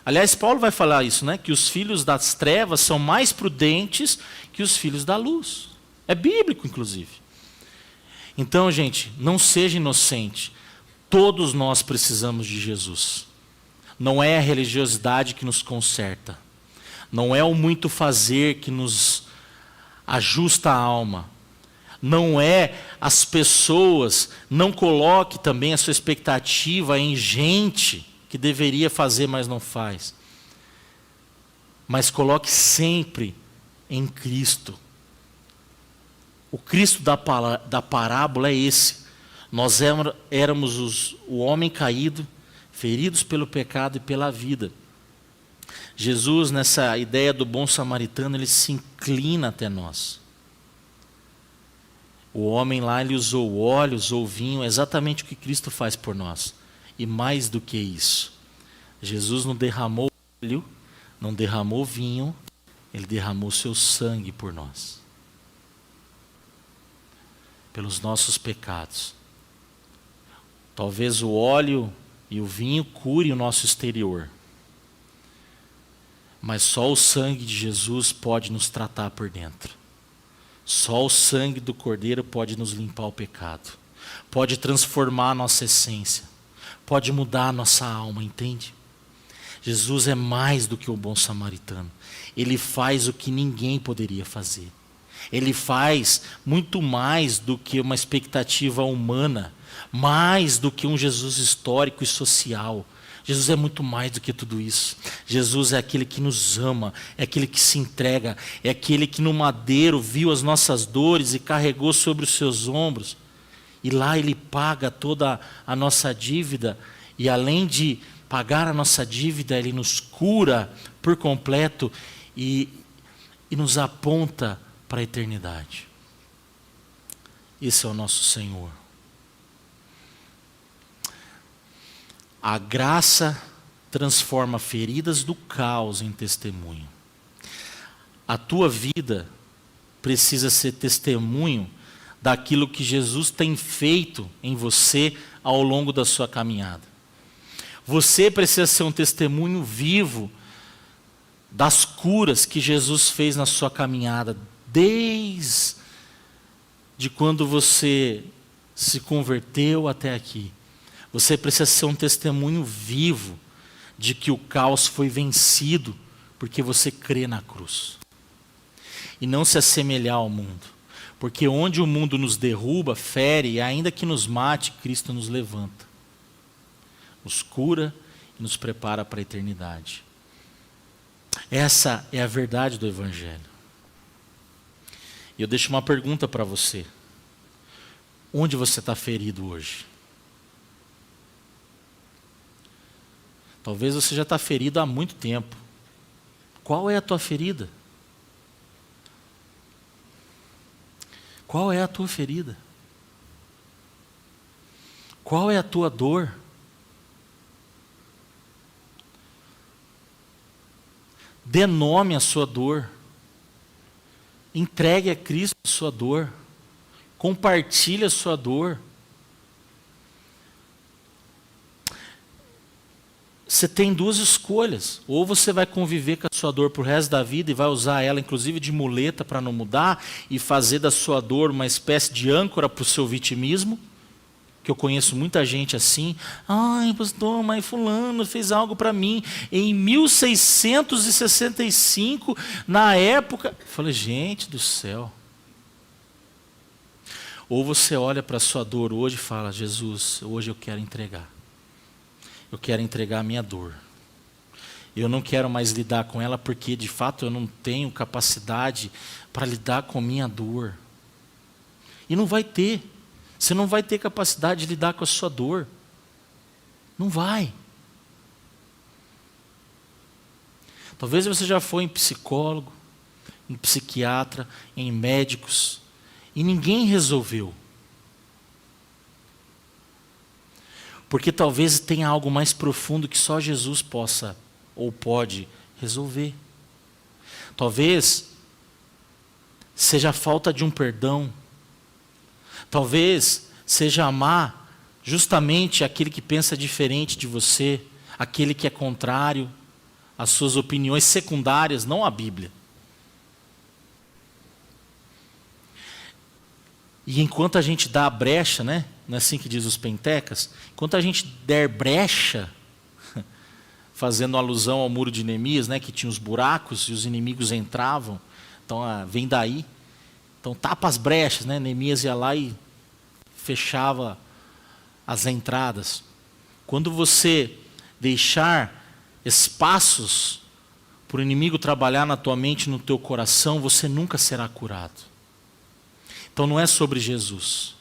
S1: Aliás, Paulo vai falar isso, né? Que os filhos das trevas são mais prudentes que os filhos da luz. É bíblico, inclusive. Então, gente, não seja inocente. Todos nós precisamos de Jesus. Não é a religiosidade que nos conserta. Não é o muito fazer que nos ajusta a alma. Não é as pessoas, não coloque também a sua expectativa em gente que deveria fazer, mas não faz. Mas coloque sempre em Cristo. O Cristo da parábola é esse. Nós éramos o homem caído, feridos pelo pecado e pela vida. Jesus, nessa ideia do bom samaritano, ele se inclina até nós. O homem lá, ele usou óleo, usou vinho, é exatamente o que Cristo faz por nós. E mais do que isso, Jesus não derramou óleo, não derramou vinho, ele derramou seu sangue por nós. Pelos nossos pecados. Talvez o óleo e o vinho curem o nosso exterior. Mas só o sangue de Jesus pode nos tratar por dentro. Só o sangue do Cordeiro pode nos limpar o pecado. Pode transformar a nossa essência. Pode mudar a nossa alma, entende? Jesus é mais do que o bom samaritano. Ele faz o que ninguém poderia fazer. Ele faz muito mais do que uma expectativa humana. Mais do que um Jesus histórico e social. Jesus é muito mais do que tudo isso. Jesus é aquele que nos ama, é aquele que se entrega, é aquele que no madeiro viu as nossas dores e carregou sobre os seus ombros. E lá ele paga toda a nossa dívida, e além de pagar a nossa dívida, ele nos cura por completo e nos aponta para a eternidade. Esse é o nosso Senhor. A graça transforma feridas do caos em testemunho. A tua vida precisa ser testemunho daquilo que Jesus tem feito em você ao longo da sua caminhada. Você precisa ser um testemunho vivo das curas que Jesus fez na sua caminhada, desde quando você se converteu até aqui. Você precisa ser um testemunho vivo de que o caos foi vencido, porque você crê na cruz. E não se assemelhar ao mundo. Porque onde o mundo nos derruba, fere, e ainda que nos mate, Cristo nos levanta. Nos cura e nos prepara para a eternidade. Essa é a verdade do Evangelho. E eu deixo uma pergunta para você. Onde você está ferido hoje? Talvez você já está ferido há muito tempo. Qual é a tua ferida? Qual é a tua ferida? Qual é a tua dor? Dê nome à sua dor. Entregue a Cristo a sua dor. Compartilhe a sua dor. Você tem duas escolhas. Ou você vai conviver com a sua dor pro resto da vida e vai usar ela, inclusive, de muleta para não mudar e fazer da sua dor uma espécie de âncora para o seu vitimismo. Que eu conheço muita gente assim. Ai, pastor, mas fulano fez algo para mim. Em 1665, na época... Eu falei, gente do céu. Ou você olha para a sua dor hoje e fala, Jesus, hoje eu quero entregar. Eu quero entregar a minha dor. Eu não quero mais lidar com ela porque, de fato, eu não tenho capacidade para lidar com a minha dor. E não vai ter. Você não vai ter capacidade de lidar com a sua dor. Não vai. Talvez você já foi em psicólogo, em psiquiatra, em médicos, e ninguém resolveu. Porque talvez tenha algo mais profundo que só Jesus possa ou pode resolver. Talvez seja a falta de um perdão. Talvez seja amar justamente aquele que pensa diferente de você, aquele que é contrário às suas opiniões secundárias, não à Bíblia. E enquanto a gente dá a brecha, né? Não é assim que diz os pentecas? Enquanto a gente der brecha, fazendo alusão ao muro de Neemias, né? Que tinha os buracos e os inimigos entravam. Então, vem daí. Então, tapa as brechas, né? Neemias ia lá e fechava as entradas. Quando você deixar espaços para o inimigo trabalhar na tua mente e no teu coração, você nunca será curado. Então não é sobre Jesus.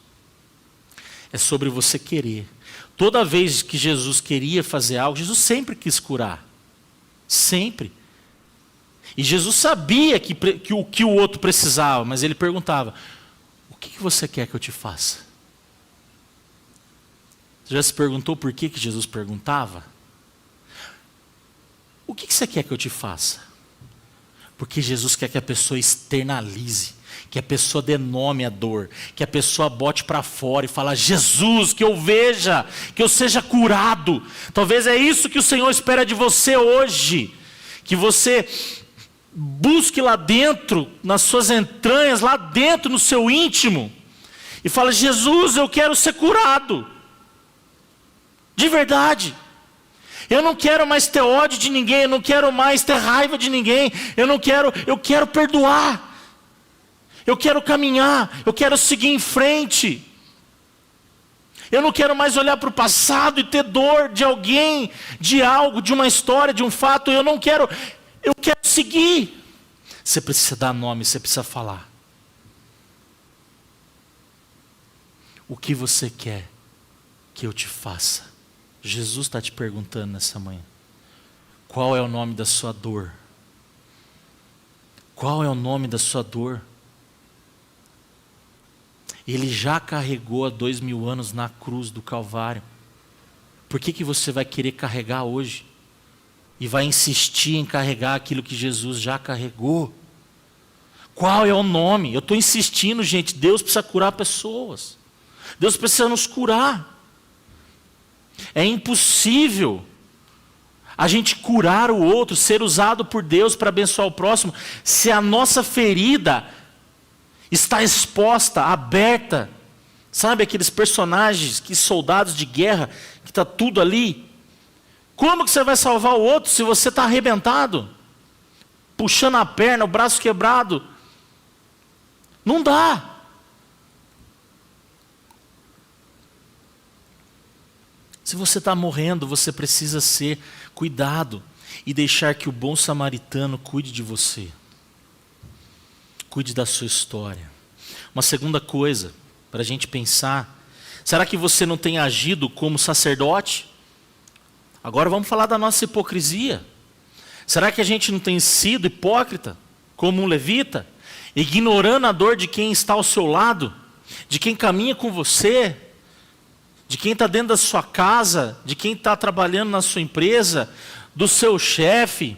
S1: É sobre você querer. Toda vez que Jesus queria fazer algo, Jesus sempre quis curar. Sempre. E Jesus sabia que o outro precisava, mas ele perguntava, o que você quer que eu te faça? Você já se perguntou por que Jesus perguntava? O que você quer que eu te faça? Porque Jesus quer que a pessoa externalize, que a pessoa dê nome à dor, que a pessoa bote para fora e fala, Jesus, que eu veja, que eu seja curado. Talvez é isso que o Senhor espera de você hoje, que você busque lá dentro, nas suas entranhas, lá dentro no seu íntimo, e fala, Jesus, eu quero ser curado, de verdade. Eu não quero mais ter ódio de ninguém, eu não quero mais ter raiva de ninguém, eu quero perdoar. Eu quero caminhar, eu quero seguir em frente. Eu não quero mais olhar para o passado e ter dor de alguém, de algo, de uma história, de um fato. Eu quero seguir. Você precisa dar nome, você precisa falar. O que você quer que eu te faça? Jesus está te perguntando nessa manhã. Qual é o nome da sua dor? Qual é o nome da sua dor? Ele já carregou há 2000 anos na cruz do Calvário. Por que você vai querer carregar hoje? E vai insistir em carregar aquilo que Jesus já carregou? Qual é o nome? Eu estou insistindo, gente. Deus precisa curar pessoas. Deus precisa nos curar. É impossível a gente curar o outro, ser usado por Deus para abençoar o próximo, se a nossa ferida está exposta, aberta. Sabe aqueles personagens, que soldados de guerra, que está tudo ali? Como que você vai salvar o outro se você está arrebentado? Puxando a perna, o braço quebrado? Não dá. Se você está morrendo, você precisa ser cuidado e deixar que o bom samaritano cuide de você. Cuide da sua história. Uma segunda coisa, para a gente pensar. Será que você não tem agido como sacerdote? Agora vamos falar da nossa hipocrisia. Será que a gente não tem sido hipócrita, como um levita, ignorando a dor de quem está ao seu lado, de quem caminha com você, de quem está dentro da sua casa, de quem está trabalhando na sua empresa, do seu chefe?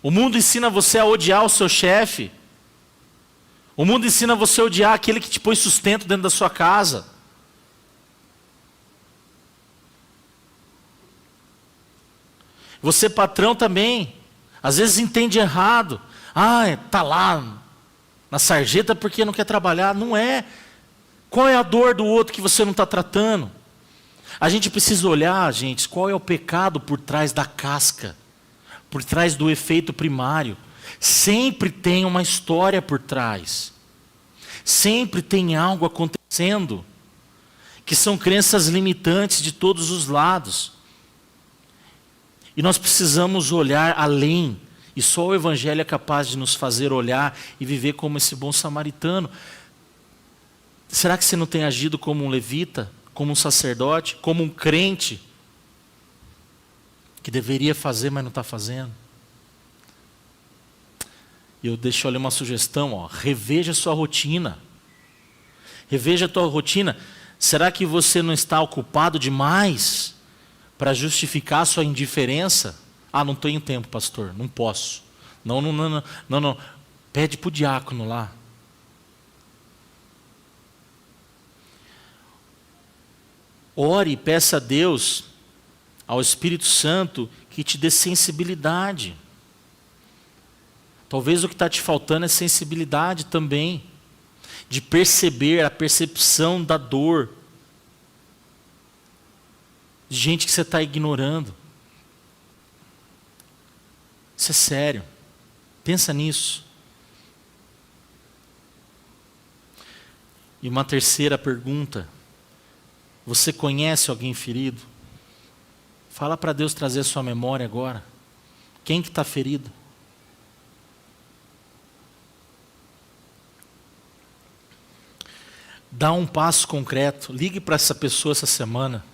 S1: O mundo ensina você a odiar o seu chefe. O mundo ensina você a odiar aquele que te põe sustento dentro da sua casa. Você, patrão, também, às vezes entende errado. Está lá na sarjeta porque não quer trabalhar. Não é. Qual é a dor do outro que você não está tratando? A gente precisa olhar, gente, qual é o pecado por trás da casca, por trás do efeito primário. Sempre tem uma história por trás. Sempre tem algo acontecendo, que são crenças limitantes de todos os lados. E nós precisamos olhar além. E só o Evangelho é capaz de nos fazer olhar e viver como esse bom samaritano. Será que você não tem agido como um levita, como um sacerdote, como um crente, que deveria fazer, mas não está fazendo? Deixa eu ler uma sugestão, reveja a sua rotina. Reveja a tua rotina. Será que você não está ocupado demais para justificar a sua indiferença? Não tenho tempo, pastor, não posso. Não. Pede para o diácono lá. Ore e peça a Deus, ao Espírito Santo, que te dê sensibilidade. Talvez o que está te faltando é sensibilidade também, de perceber a percepção da dor, de gente que você está ignorando. Isso é sério. Pensa nisso. E uma terceira pergunta. Você conhece alguém ferido? Fala para Deus trazer a sua memória agora. Quem que está ferido? Dá um passo concreto. Ligue para essa pessoa essa semana.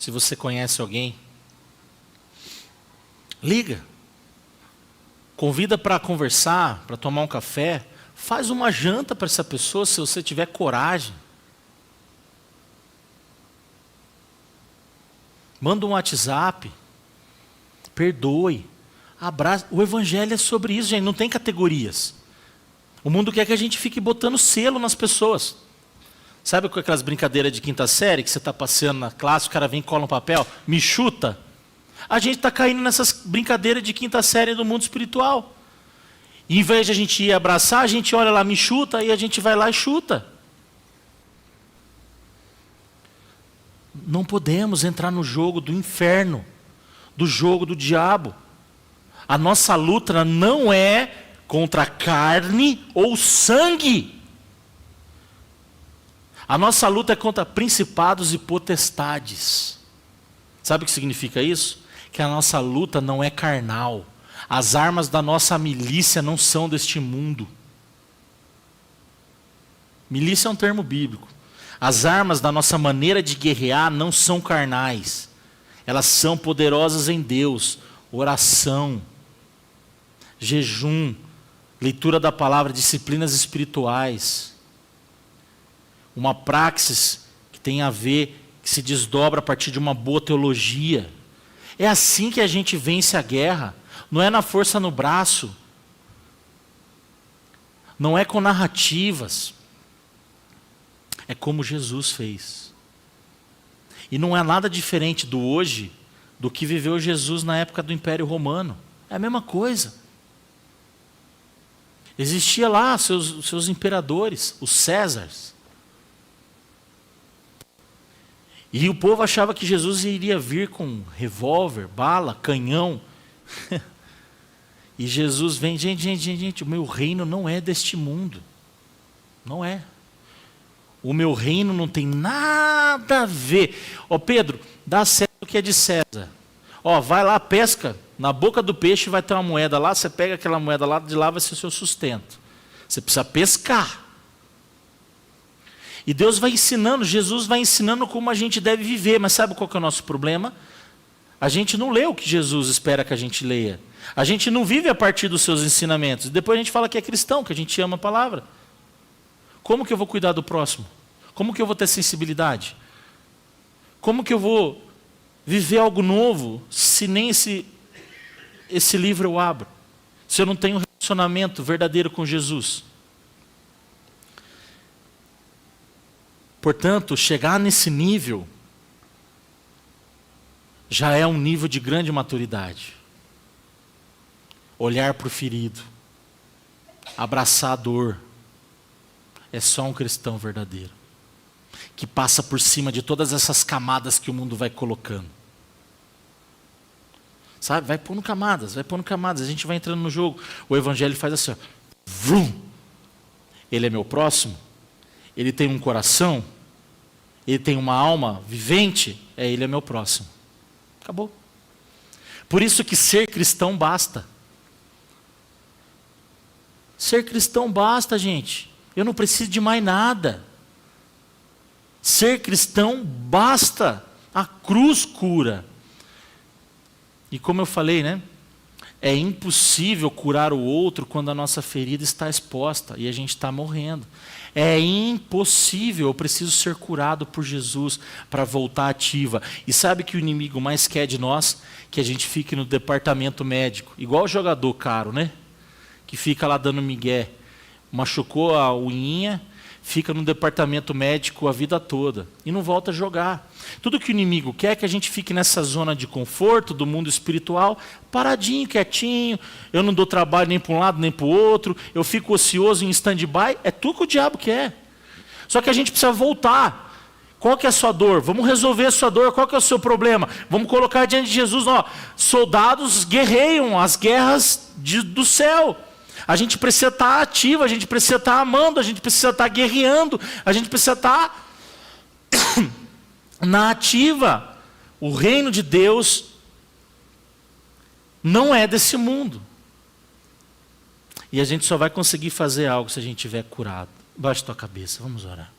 S1: Se você conhece alguém. Liga. Convida para conversar, para tomar um café. Faz uma janta para essa pessoa, se você tiver coragem. Manda um WhatsApp. Perdoe. Abraça. O Evangelho é sobre isso, gente. Não tem categorias. O mundo quer que a gente fique botando selo nas pessoas. Sabe com aquelas brincadeiras de quinta série, que você está passeando na classe, o cara vem e cola um papel, me chuta? A gente está caindo nessas brincadeiras de quinta série do mundo espiritual. E, em vez de a gente ir abraçar, a gente olha lá, me chuta, e a gente vai lá e chuta. Não podemos entrar no jogo do inferno, do jogo do diabo. A nossa luta não é contra carne ou sangue. A nossa luta é contra principados e potestades. Sabe o que significa isso? Que a nossa luta não é carnal. As armas da nossa milícia não são deste mundo. Milícia é um termo bíblico. As armas da nossa maneira de guerrear não são carnais. Elas são poderosas em Deus. Oração, jejum, leitura da palavra, disciplinas espirituais. Uma praxis que tem a ver, que se desdobra a partir de uma boa teologia. É assim que a gente vence a guerra. Não é na força no braço. Não é com narrativas. É como Jesus fez. E não é nada diferente do hoje, do que viveu Jesus na época do Império Romano. É a mesma coisa. Existia lá seus imperadores, os Césares. E o povo achava que Jesus iria vir com revólver, bala, canhão. E Jesus vem, gente, o meu reino não é deste mundo. Não é. O meu reino não tem nada a ver. Pedro, dá César o que é de César. Vai lá, pesca, na boca do peixe vai ter uma moeda lá, você pega aquela moeda lá, de lá vai ser o seu sustento. Você precisa pescar. E Deus vai ensinando, Jesus vai ensinando como a gente deve viver. Mas sabe qual que é o nosso problema? A gente não lê o que Jesus espera que a gente leia. A gente não vive a partir dos seus ensinamentos. Depois a gente fala que é cristão, que a gente ama a palavra. Como que eu vou cuidar do próximo? Como que eu vou ter sensibilidade? Como que eu vou viver algo novo se nem esse livro eu abro? Se eu não tenho um relacionamento verdadeiro com Jesus? Portanto, chegar nesse nível já é um nível de grande maturidade. Olhar para o ferido, abraçar a dor, é só um cristão verdadeiro, que passa por cima de todas essas camadas que o mundo vai colocando. Sabe? Vai pondo camadas, a gente vai entrando no jogo. O evangelho faz assim, ó, vrum. Ele é meu próximo, ele tem um coração, ele tem uma alma vivente, ele é meu próximo. Acabou. Por isso que ser cristão basta. Ser cristão basta, gente. Eu não preciso de mais nada. Ser cristão basta. A cruz cura. E como eu falei, né? É impossível curar o outro quando a nossa ferida está exposta e a gente está morrendo. É impossível, eu preciso ser curado por Jesus para voltar ativa. E sabe que o inimigo mais quer de nós? Que a gente fique no departamento médico. Igual o jogador caro, né? Que fica lá dando migué. Machucou a unhinha, fica no departamento médico a vida toda. E não volta a jogar. Tudo que o inimigo quer é que a gente fique nessa zona de conforto do mundo espiritual, paradinho, quietinho. Eu não dou trabalho nem para um lado nem para o outro. Eu fico ocioso em stand-by. É tudo que o diabo quer. Só que a gente precisa voltar. Qual que é a sua dor? Vamos resolver a sua dor. Qual que é o seu problema? Vamos colocar diante de Jesus. Ó, soldados guerreiam as guerras do céu. A gente precisa estar ativo, a gente precisa estar amando, a gente precisa estar guerreando, a gente precisa estar na ativa. O reino de Deus não é desse mundo. E a gente só vai conseguir fazer algo se a gente estiver curado. Baixe tua cabeça, vamos orar.